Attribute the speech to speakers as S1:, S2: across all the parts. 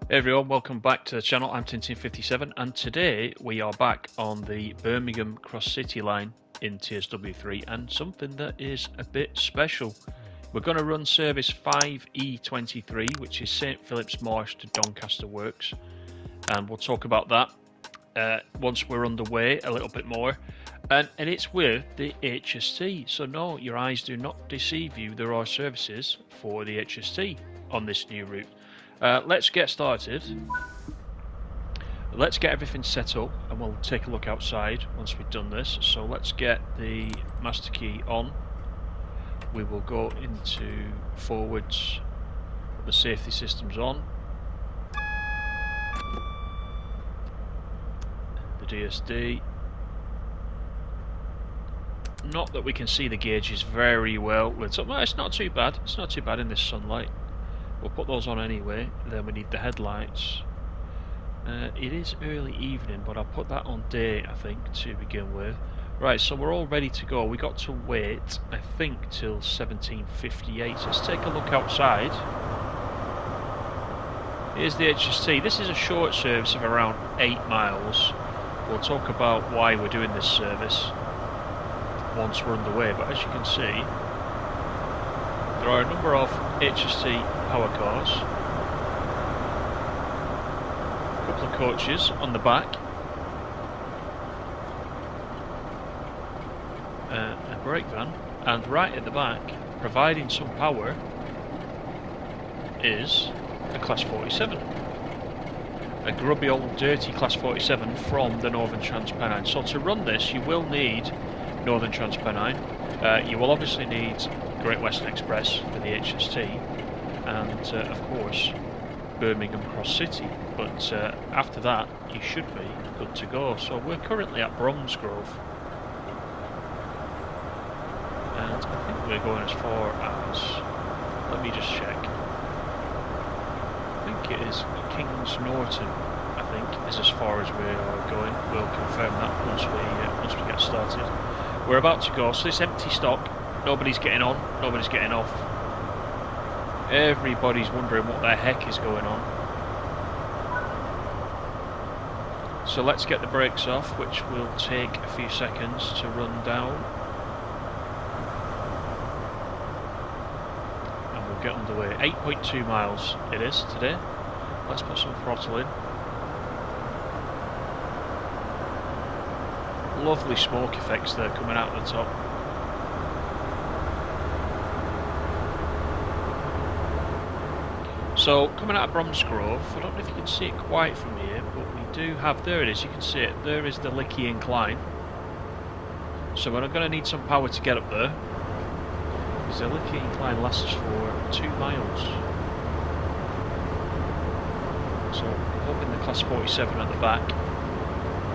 S1: Hey everyone, welcome back to the channel. I'm Tintin57 and today we are back on the Birmingham Cross City line in TSW3 and something that is a bit special. We're going to run service 5E23, which is St Philip's Marsh to Doncaster Works, and we'll talk about that once we're underway a little bit more. And it's with the HST, so no, your eyes do not deceive you. There are services for the HST on this new route. Let's get started. Let's get everything set up and we'll take a look outside once we've done this. So let's get the master key on. We will go into forwards, the safety systems on, the DSD. Not that we can see the gauges very well. It's not too bad. It's not too bad in this sunlight. We'll put those on anyway. Then we need the headlights. It is early evening, but I'll put that on day, I think, to begin with. Right, so we're all ready to go. We got to wait, I think, till 1758. Let's take a look outside. Here's the HST. This is a short service of around 8 miles. We'll talk about why we're doing this service once we're underway, but as you can see, there are a number of HST power cars, a couple of coaches on the back, a brake van, and right at the back, providing some power, is a Class 47. A grubby old dirty Class 47 from the Northern Transpennine. So to run this you will need Northern Transpennine. You will obviously need Great Western Express for the HST, and of course Birmingham Cross City, but after that you should be good to go. So we're currently at BROMSGROVE, and I think we're going as far as, let me just check, I think it is King's Norton, I think is as far as we are going. We'll confirm that once we get started. We're about to go, so it's empty stock. Nobody's getting on, nobody's getting off. Everybody's wondering what the heck is going on. So let's get the brakes off, which will take a few seconds to run down. And we'll get underway. 8.2 miles it is today. Let's put some throttle in. Lovely smoke effects there coming out of the top. So coming out of Bromsgrove, I don't know if you can see it quite from here, but we do have, there it is, you can see it, there is the Licky incline. So we're going to need some power to get up there, because the Licky incline lasts for 2 miles. So I'm hoping the Class 47 at the back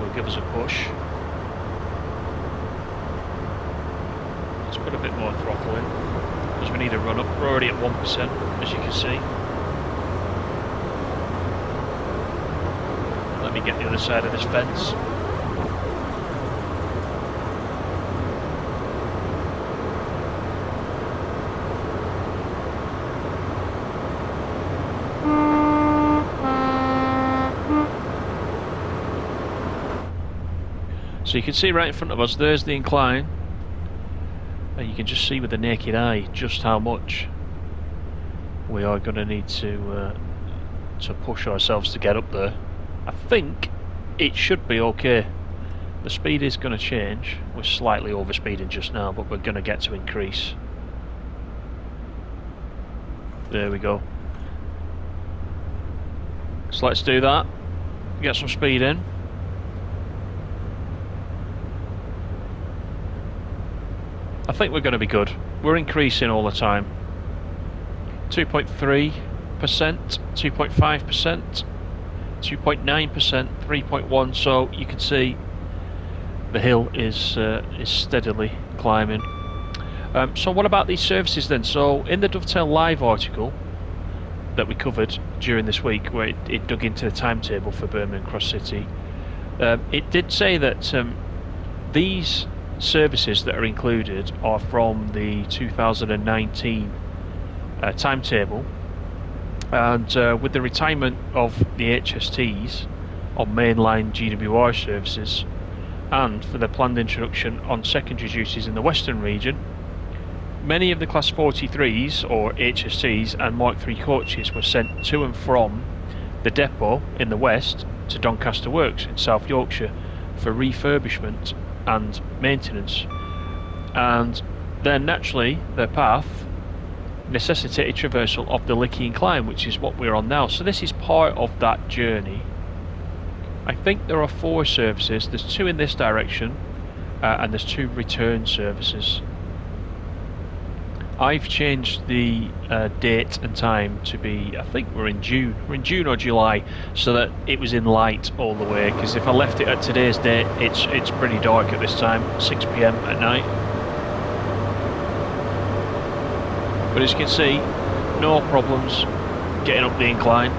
S1: will give us a push. Let's put a bit more throttle in, because we need a run up. We're already at 1%, as you can see. Let me get the other side of this fence. So you can see right in front of us, there's the incline. And you can just see with the naked eye just how much we are going to need to push ourselves to get up there. I think it should be okay. The speed is going to change. We're slightly overspeeding just now, but we're going to get to increase. There we go. So let's do that. Get some speed in. I think we're going to be good. We're increasing all the time. 2.3%, 2.5%, 2.9%, 3.1%. So you can see the hill is steadily climbing. So what about these services then? So in the Dovetail Live article that we covered during this week, where it dug into the timetable for Birmingham Cross City, it did say that these services that are included are from the 2019 timetable, And with the retirement of the HSTs on mainline GWR services, and for the planned introduction on secondary duties in the Western region, many of the Class 43s or HSTs and Mark III coaches were sent to and from the depot in the west to Doncaster Works in South Yorkshire for refurbishment and maintenance, and then naturally their path necessitated traversal of the Lickey Incline, which is what we're on now. So this is part of that journey. I think there are 4 services. There's 2 in this direction and there's 2 return services. I've changed the date and time to be, I think we're in June. We're in June or July, so that it was in light all the way, because if I left it at today's date, it's pretty dark at this time, 6 PM at night. But as you can see, no problems getting up the incline.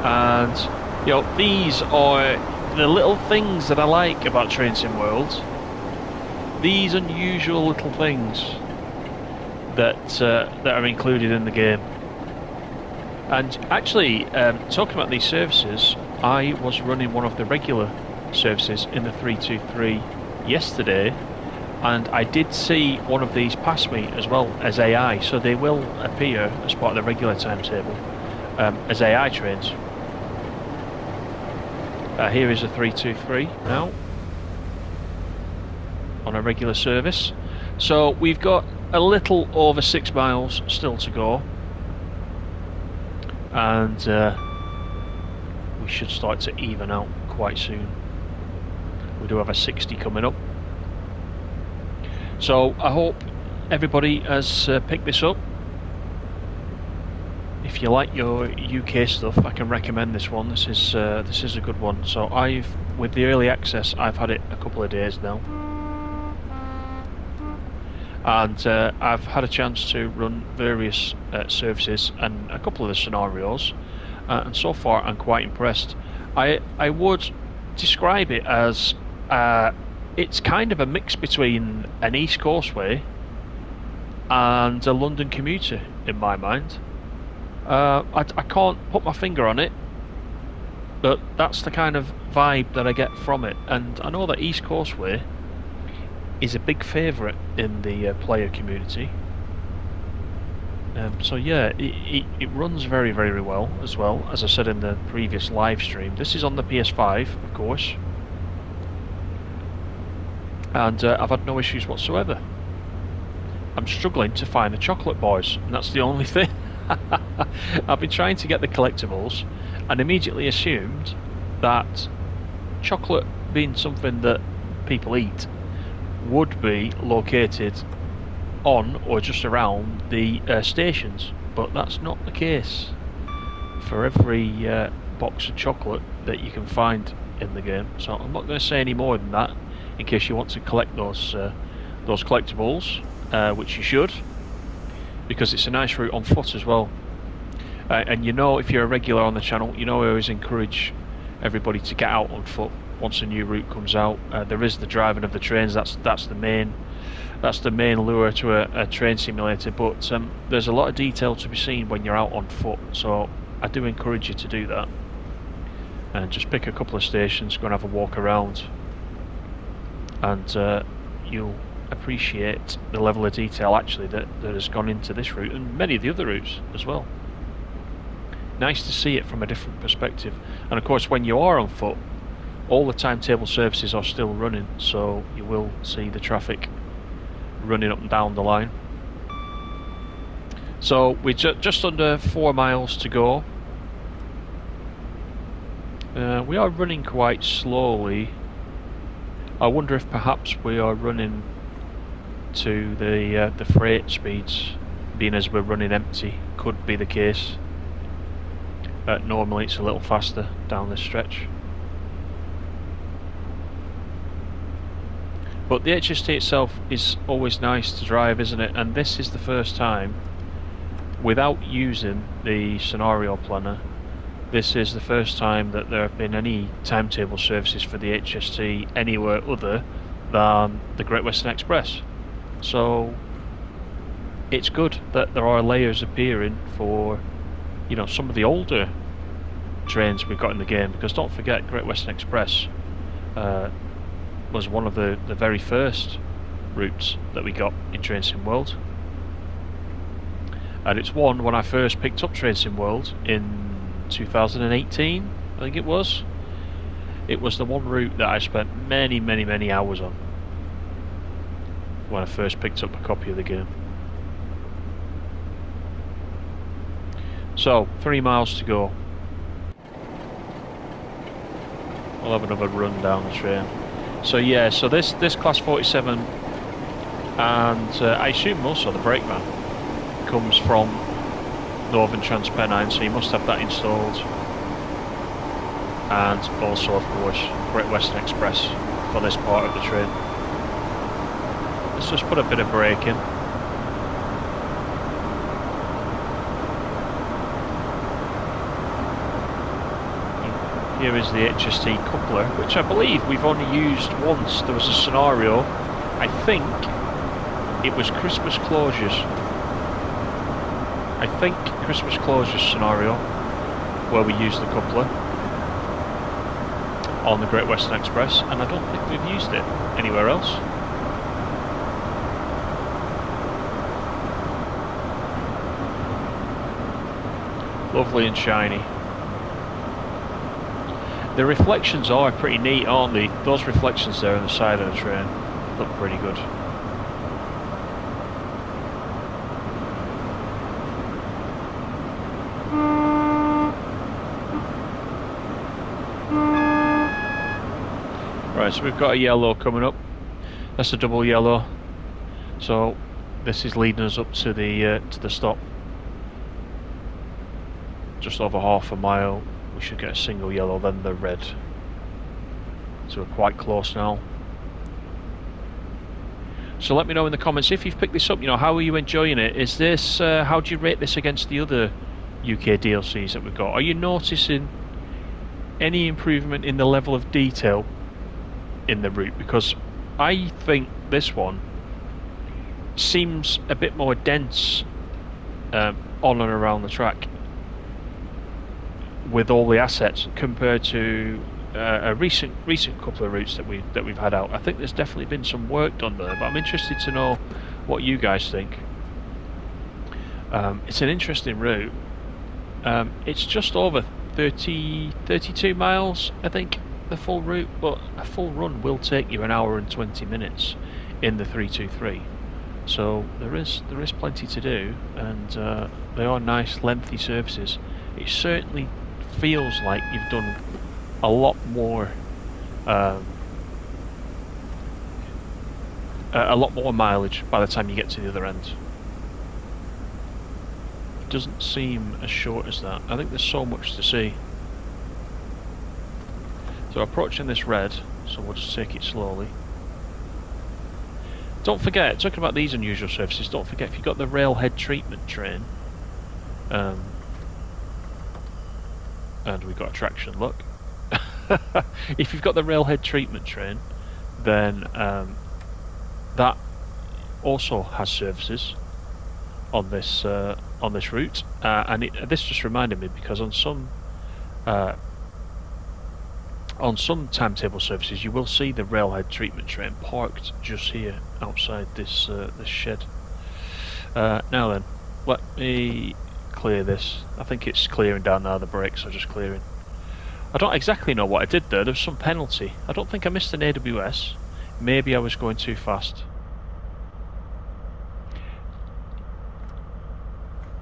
S1: And, you know, these are the little things that I like about Train Sim World. These unusual little things that are included in the game. And actually, talking about these services, I was running one of the regular services in the 323 yesterday, and I did see one of these pass me as well as AI, so they will appear as part of the regular timetable as AI trains. Here is a 323 now on a regular service. So we've got a little over 6 miles still to go, and we should start to even out quite soon. We do have a 60 coming up. So I hope everybody has picked this up. If you like your UK stuff, I can recommend this one. This is a good one. So with the early access, I've had it a couple of days now, and I've had a chance to run various services and a couple of the scenarios, and so far I'm quite impressed. I would describe it as it's kind of a mix between an East Coastway and a London commuter in my mind. I can't put my finger on it, but that's the kind of vibe that I get from it. And I know that East Coastway is a big favourite in the player community. So yeah, it runs very, very well, as I said in the previous live stream. This is on the PS5, of course, and I've had no issues whatsoever. I'm struggling to find the chocolate bars, and that's the only thing. I've been trying to get the collectibles and immediately assumed that chocolate, being something that people eat, would be located on or just around the stations, but that's not the case for every box of chocolate that you can find in the game. So I'm not going to say any more than that, in case you want to collect those collectibles, which you should, because it's a nice route on foot as well. And you know, if you're a regular on the channel, you know I always encourage everybody to get out on foot once a new route comes out. There is the driving of the trains. That's the main lure to a train simulator. But there's a lot of detail to be seen when you're out on foot. So I do encourage you to do that, and just pick a couple of stations, go and have a walk around, and you'll appreciate the level of detail actually that has gone into this route and many of the other routes as well. Nice to see it from a different perspective. And of course, when you are on foot, all the timetable services are still running, so you will see the traffic running up and down the line. So we're just under 4 miles to go. We are running quite slowly. I wonder if perhaps we are running to the freight speeds, being as we're running empty. Could be the case. Normally it's a little faster down this stretch. But the HST itself is always nice to drive, isn't it? And this is the first time, without using the scenario planner, this is the first time that there have been any timetable services for the HST anywhere other than the Great Western Express. So it's good that there are layers appearing for, you know, some of the older trains we've got in the game, because don't forget Great Western Express was one of the very first routes that we got in Train Sim World, and it's one when I first picked up Train Sim World in 2018, I think it was the one route that I spent many hours on when I first picked up a copy of the game. So 3 miles to go. We'll have another run down the train. So yeah, so this class 47, and I assume also the brakeman comes from Northern Transpennine, so you must have that installed. And also, of course, Great Western Express for this part of the train. Let's just put a bit of brake in. Here is the HST coupler, which I believe we've only used once. There was a scenario, I think it was Christmas closures. I think Christmas closures scenario, where we used the coupler on the Great Western Express, and I don't think we've used it anywhere else. Lovely and shiny. The reflections are pretty neat, aren't they? Those reflections there on the side of the train look pretty good. Right, so we've got a yellow coming up. That's a double yellow. So this is leading us up to the stop. Just over half a mile. We should get a single yellow, then the red. So we're quite close now. So let me know in the comments if you've picked this up. You know, how are you enjoying it? Is this how do you rate this against the other UK DLCs that we've got? Are you noticing any improvement in the level of detail in the route? Because I think this one seems a bit more dense on and around the track, with all the assets, compared to a recent couple of routes that we've had out. I think there's definitely been some work done there, but I'm interested to know what you guys think. It's an interesting route. It's just over 32 miles, I think, the full route, but a full run will take you 1 hour and 20 minutes in the 323. So there is plenty to do, and they are nice lengthy services. It certainly feels like you've done a lot more mileage by the time you get to the other end. It doesn't seem as short as that. I think there's so much to see. So approaching this red, so we'll just take it slowly. Don't forget, talking about these unusual surfaces, don't forget if you've got the railhead treatment train, and we've got a traction, look. If you've got the railhead treatment train, then that also has services on this route, and this just reminded me, because on some timetable services you will see the railhead treatment train parked just here outside this shed. Now then, let me clear this. I think it's clearing down now, the brakes are just clearing. I don't exactly know what I did there. There's some penalty. I don't think I missed an AWS. Maybe I was going too fast.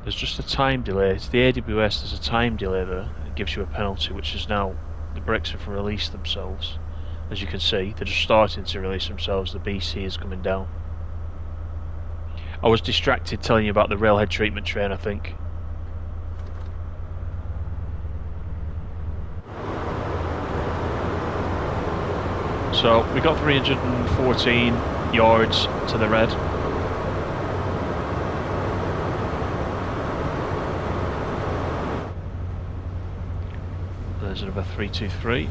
S1: There's just a time delay. It's the AWS, there's a time delay there. It gives you a penalty, which is now, the brakes have released themselves. As you can see, they're just starting to release themselves. The BC is coming down. I was distracted telling you about the railhead treatment train, I think. So we got 314 yards to the red. There's another 323.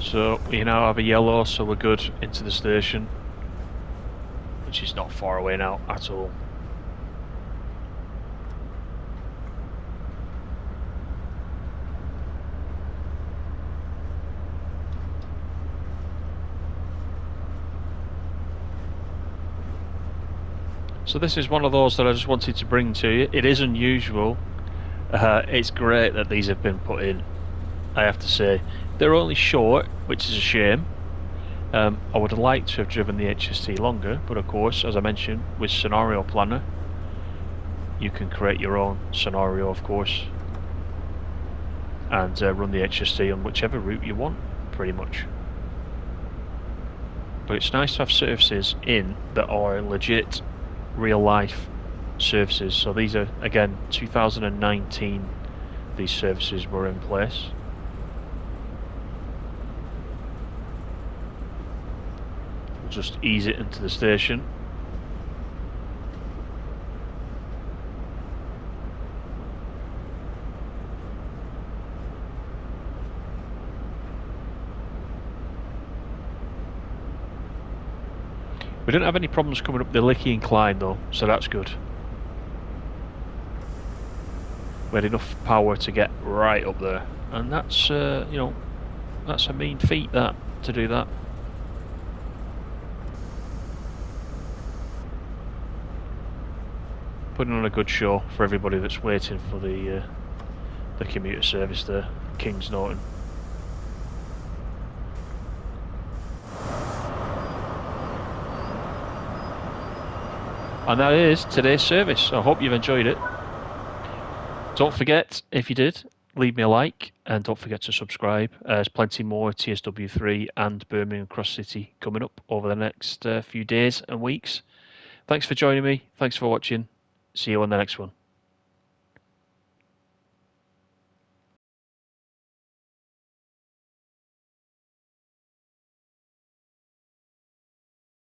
S1: So we now have a yellow, so we're good into the station, which is not far away now at all. So this is one of those that I just wanted to bring to you. It is unusual. It's great that these have been put in, I have to say. They're only short, which is a shame. I would have liked to have driven the HST longer, but of course, as I mentioned, with Scenario Planner, you can create your own scenario, of course, and run the HST on whichever route you want, pretty much. But it's nice to have services in that are legit, real-life services. So these are, again, 2019, these services were in place. We'll just ease it into the station. We didn't have any problems coming up the Licky incline though, so that's good. We had enough power to get right up there, and that's you know, that's a mean feat that to do that. Putting on a good show for everybody that's waiting for the commuter service there, King's Norton. And that is today's service. I hope you've enjoyed it. Don't forget, if you did, leave me a like, and don't forget to subscribe. There's plenty more TSW3 and Birmingham Cross City coming up over the next few days and weeks. Thanks for joining me. Thanks for watching. See you on the next one.